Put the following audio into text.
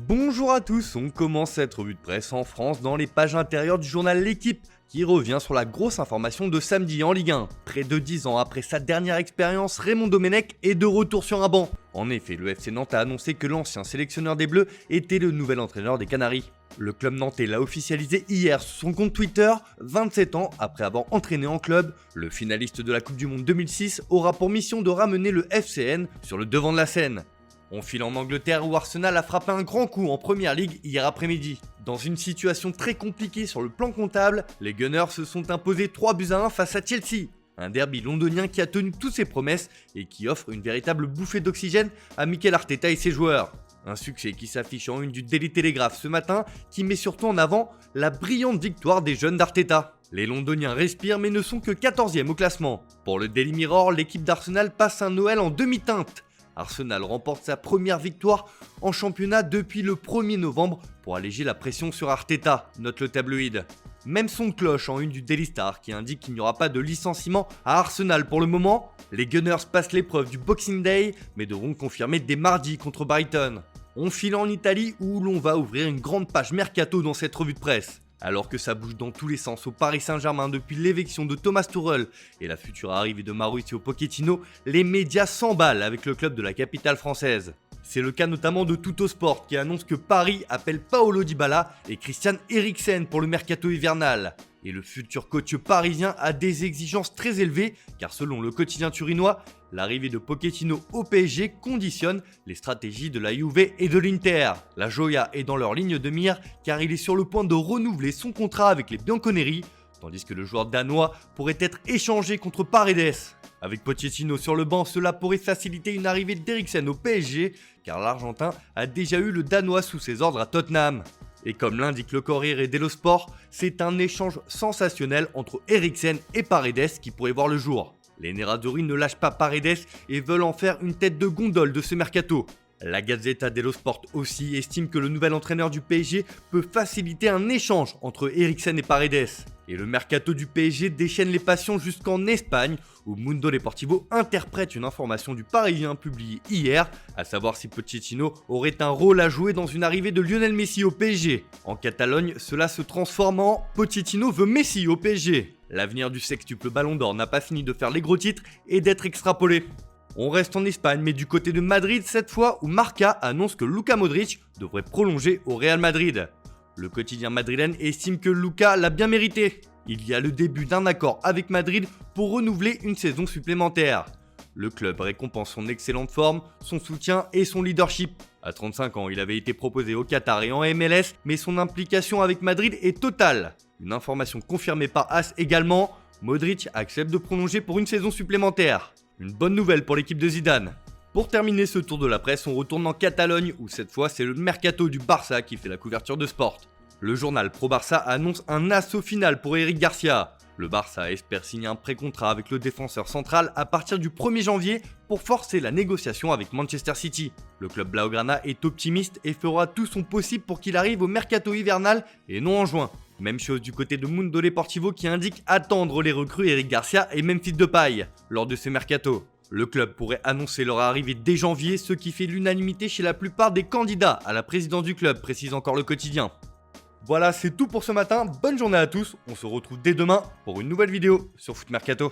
Bonjour à tous, on commence cette revue de presse en France dans les pages intérieures du journal L'Équipe qui revient sur la grosse information de samedi en Ligue 1. Près de 10 ans après sa dernière expérience, Raymond Domenech est de retour sur un banc. En effet, le FC Nantes a annoncé que l'ancien sélectionneur des Bleus était le nouvel entraîneur des Canaries. Le club nantais l'a officialisé hier sur son compte Twitter, 27 ans après avoir entraîné en club. Le finaliste de la Coupe du Monde 2006 aura pour mission de ramener le FCN sur le devant de la scène. On file en Angleterre où Arsenal a frappé un grand coup en Première Ligue hier après-midi. Dans une situation très compliquée sur le plan comptable, les Gunners se sont imposés 3-1 face à Chelsea. Un derby londonien qui a tenu toutes ses promesses et qui offre une véritable bouffée d'oxygène à Mikel Arteta et ses joueurs. Un succès qui s'affiche en une du Daily Telegraph ce matin qui met surtout en avant la brillante victoire des jeunes d'Arteta. Les Londoniens respirent mais ne sont que 14e au classement. Pour le Daily Mirror, l'équipe d'Arsenal passe un Noël en demi-teinte. Arsenal remporte sa première victoire en championnat depuis le 1er novembre pour alléger la pression sur Arteta, note le tabloïd. Même son de cloche en une du Daily Star qui indique qu'il n'y aura pas de licenciement à Arsenal pour le moment. Les Gunners passent l'épreuve du Boxing Day mais devront confirmer dès mardi contre Brighton. On file en Italie où l'on va ouvrir une grande page mercato dans cette revue de presse. Alors que ça bouge dans tous les sens au Paris Saint-Germain depuis l'éviction de Thomas Tuchel et la future arrivée de Mauricio Pochettino, les médias s'emballent avec le club de la capitale française. C'est le cas notamment de Tuttosport qui annonce que Paris appelle Paolo Dybala et Christian Eriksen pour le mercato hivernal. Et le futur coach parisien a des exigences très élevées car selon le quotidien turinois, l'arrivée de Pochettino au PSG conditionne les stratégies de la Juve et de l'Inter. La Joya est dans leur ligne de mire car il est sur le point de renouveler son contrat avec les Bianconeri, tandis que le joueur danois pourrait être échangé contre Paredes. Avec Pochettino sur le banc, cela pourrait faciliter une arrivée d'Eriksen au PSG car l'Argentin a déjà eu le danois sous ses ordres à Tottenham. Et comme l'indique le Corriere dello Sport, c'est un échange sensationnel entre Eriksen et Paredes qui pourrait voir le jour. Les Nerazzurri ne lâchent pas Paredes et veulent en faire une tête de gondole de ce mercato. La Gazzetta dello Sport aussi estime que le nouvel entraîneur du PSG peut faciliter un échange entre Eriksen et Paredes. Et le mercato du PSG déchaîne les passions jusqu'en Espagne où Mundo Deportivo interprète une information du Parisien publiée hier, à savoir si Pochettino aurait un rôle à jouer dans une arrivée de Lionel Messi au PSG. En Catalogne, cela se transforme en Pochettino veut Messi au PSG. L'avenir du sextuple Ballon d'Or n'a pas fini de faire les gros titres et d'être extrapolé. On reste en Espagne, mais du côté de Madrid cette fois où Marca annonce que Luka Modric devrait prolonger au Real Madrid. Le quotidien madrilène estime que Luka l'a bien mérité. Il y a le début d'un accord avec Madrid pour renouveler une saison supplémentaire. Le club récompense son excellente forme, son soutien et son leadership. À 35 ans, il avait été proposé au Qatar et en MLS, mais son implication avec Madrid est totale. Une information confirmée par AS également, Modric accepte de prolonger pour une saison supplémentaire. Une bonne nouvelle pour l'équipe de Zidane. Pour terminer ce tour de la presse, on retourne en Catalogne où cette fois c'est le mercato du Barça qui fait la couverture de Sport. Le journal Pro Barça annonce un assaut final pour Eric Garcia. Le Barça espère signer un pré-contrat avec le défenseur central à partir du 1er janvier pour forcer la négociation avec Manchester City. Le club Blaugrana est optimiste et fera tout son possible pour qu'il arrive au mercato hivernal et non en juin. Même chose du côté de Mundo Deportivo qui indique attendre les recrues Eric Garcia et Memphis Depay lors de ces mercatos. Le club pourrait annoncer leur arrivée dès janvier, ce qui fait l'unanimité chez la plupart des candidats à la présidence du club, précise encore le quotidien. Voilà, c'est tout pour ce matin, bonne journée à tous, on se retrouve dès demain pour une nouvelle vidéo sur Foot Mercato.